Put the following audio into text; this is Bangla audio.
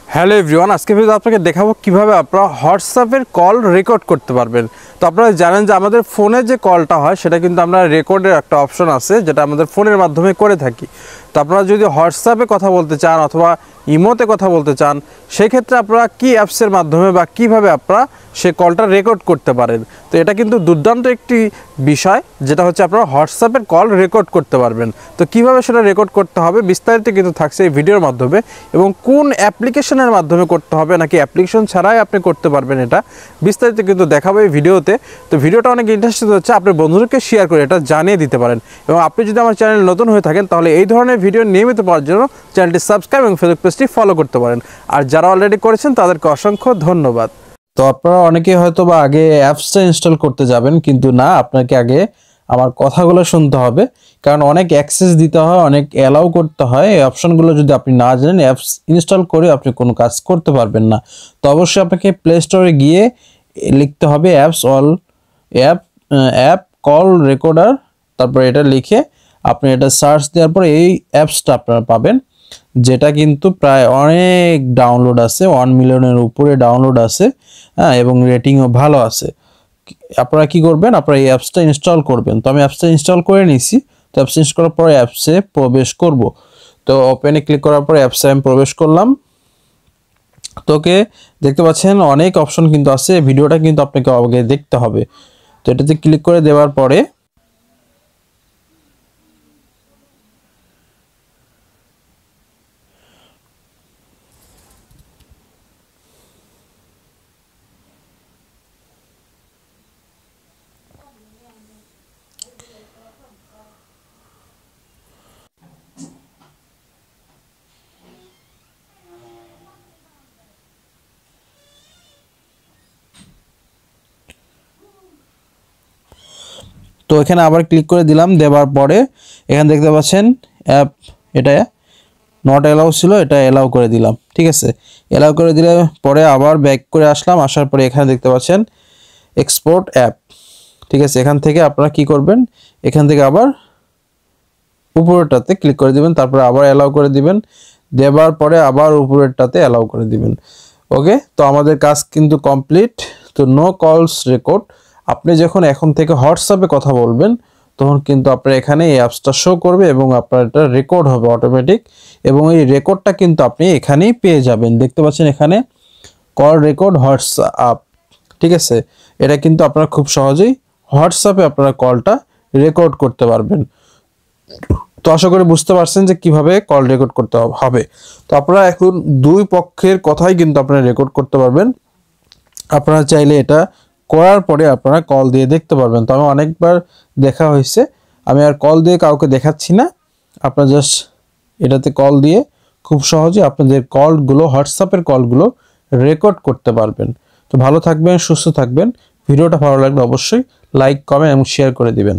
হ্যালো এভরিওয়ান, আজকে ভিডিওতে আপনাকে দেখাবো কিভাবে আপনারা হোয়াটসঅ্যাপের কল রেকর্ড করতে পারবেন। তো আপনারা জানেন যে আমাদের ফোনে যে কলটা হয় সেটা কিন্তু আমরা রেকর্ডের একটা অপশন আছে যেটা আমাদের ফোনের মাধ্যমে করে থাকি। তো আপনারা যদি হোয়াটসঅ্যাপে কথা বলতে চান অথবা ইমোতে কথা বলতে চান, সেই ক্ষেত্রে আপনারা কি অ্যাপসের মাধ্যমে বা কিভাবে আপনারা সেই কলটা রেকর্ড করতে পারেন। তো এটা কিন্তু দুর্দান্ত একটি বিষয়, যেটা হচ্ছে আপনারা হোয়াটসঅ্যাপের কল রেকর্ড করতে পারবেন। তো কিভাবে সেটা রেকর্ড করতে হবে বিস্তারিত কিন্তু থাকছে এই ভিডিওর মাধ্যমে, এবং কোন অ্যাপ্লিকেশনের মাধ্যমে করতে হবে নাকি অ্যাপ্লিকেশন ছাড়াই আপনি করতে পারবেন এটা বিস্তারিত কিন্তু দেখাবো এই ভিডিওতে। তো ভিডিওটা অনেক ইন্টারেস্টিং হচ্ছে, আপনার বন্ধুদেরকে শেয়ার করে এটা জানিয়ে দিতে পারেন। এবং আপনি যদি আমার চ্যানেল নতুন হয়ে থাকেন তাহলে এই ধরনের ভিডিও নিয়মিত পাওয়ার জন্য চ্যানেলটি সাবস্ক্রাইব এবং ফেসবুক পেজটি ফলো করতে পারেন। আর যারা অলরেডি করেছেন তাদেরকে অসংখ্য ধন্যবাদ। তো আপনারা অনেকেই হয়তো বা আগে অ্যাপসটা ইনস্টল করতে যাবেন, কিন্তু না, আপনাকে আগে আমার কথাগুলো শুনতে হবে, কারণ অনেক অ্যাক্সেস দিতে হয়, অনেক অ্যালাউ করতে হয়। এই অপশনগুলো যদি আপনি না জানেন, অ্যাপস ইনস্টল করে আপনি কোনো কাজ করতে পারবেন না। তো অবশ্যই আপনাকে প্লে স্টোরে গিয়ে লিখতে হবে অ্যাপ কল রেকর্ডার, তারপরে এটা লিখে আপনি এটা সার্চ দেওয়ার পরে এই অ্যাপসটা আপনারা পাবেন, যেটা কিন্তু প্রায় অনেক ডাউনলোড আছে, 1 মিলিয়নের উপরে ডাউনলোড আছে, হ্যাঁ, এবং রেটিংও ভালো আছে। আপনারা কি করবেন, আপনারা এই অ্যাপসটা ইনস্টল করবেন। তো আমি অ্যাপসটা ইনস্টল করে নিয়েছি। তো অ্যাপস ইনস্টল করার পরে অ্যাপসে প্রবেশ করব। তো ওপেনে ক্লিক করার পরে অ্যাপসে আমি প্রবেশ করলাম। তোকে দেখতে পাচ্ছেন অনেক অপশন কিন্তু আছে, ভিডিওটা কিন্তু আপনাকে আগে দেখতে হবে। তো এটাতে ক্লিক করে দেওয়ার পরে তো এখানে আবার ক্লিক করে দিলাম। দেওয়ার পরে এখানে দেখতে পাচ্ছেন অ্যাপ, এটা নট অ্যালাউ ছিল, এটা অ্যালাউ করে দিলাম। ঠিক আছে, অ্যালাউ করে দিলে পরে আবার ব্যাক করে আসলাম। আসার পরে এখানে দেখতে পাচ্ছেন এক্সপোর্ট অ্যাপ। ঠিক আছে, এখান থেকে আপনারা কি করবেন, এখান থেকে আবার উপরেরটাতে ক্লিক করে দিবেন, তারপরে আবার অ্যালাউ করে দিবেন। দেওয়ার পরে আবার উপরেরটাতে অ্যালাউ করে দিবেন। ওকে, তো আমাদের কাজ কিন্তু কমপ্লিট। তো নো কলস রেকর্ড, আপনি যখন এখন থেকে হোয়াটসঅ্যাপে কথা বলবেন তখন কিন্তু আপনার এখানে এই অ্যাপসটা শো করবে এবং আপনার এটা রেকর্ড হবে অটোমেটিক, এবং এই রেকর্ডটা কিন্তু আপনি এখানেই পেয়ে যাবেন। দেখতে পাচ্ছেন এখানে কল রেকর্ড হোয়াটসঅ্যাপ। ঠিক আছে, এটা কিন্তু আপনারা খুব সহজেই হোয়াটসঅ্যাপে আপনারা কলটা রেকর্ড করতে পারবেন। তো আশা করি বুঝতে পারছেন যে কিভাবে কল রেকর্ড করতে হবে। তো আপনারা এখন দুই পক্ষের কথাই কিন্তু আপনারা রেকর্ড করতে পারবেন। আপনারা চাইলে এটা করার পরে আপনারা কল দিয়ে দেখতে পারবেন। তো আমি অনেকবার দেখা হয়েছে, আমি আর কল দিয়ে কাউকে দেখাচ্ছি না। আপনারা জাস্ট এটাতে কল দিয়ে খুব সহজে আপনাদের কলগুলো, হোয়াটসঅ্যাপের কলগুলো রেকর্ড করতে পারবেন। তো ভালো থাকবেন, সুস্থ থাকবেন। ভিডিওটা ভালো লাগলে অবশ্যই লাইক, কমেন্ট এবং শেয়ার করে দিবেন।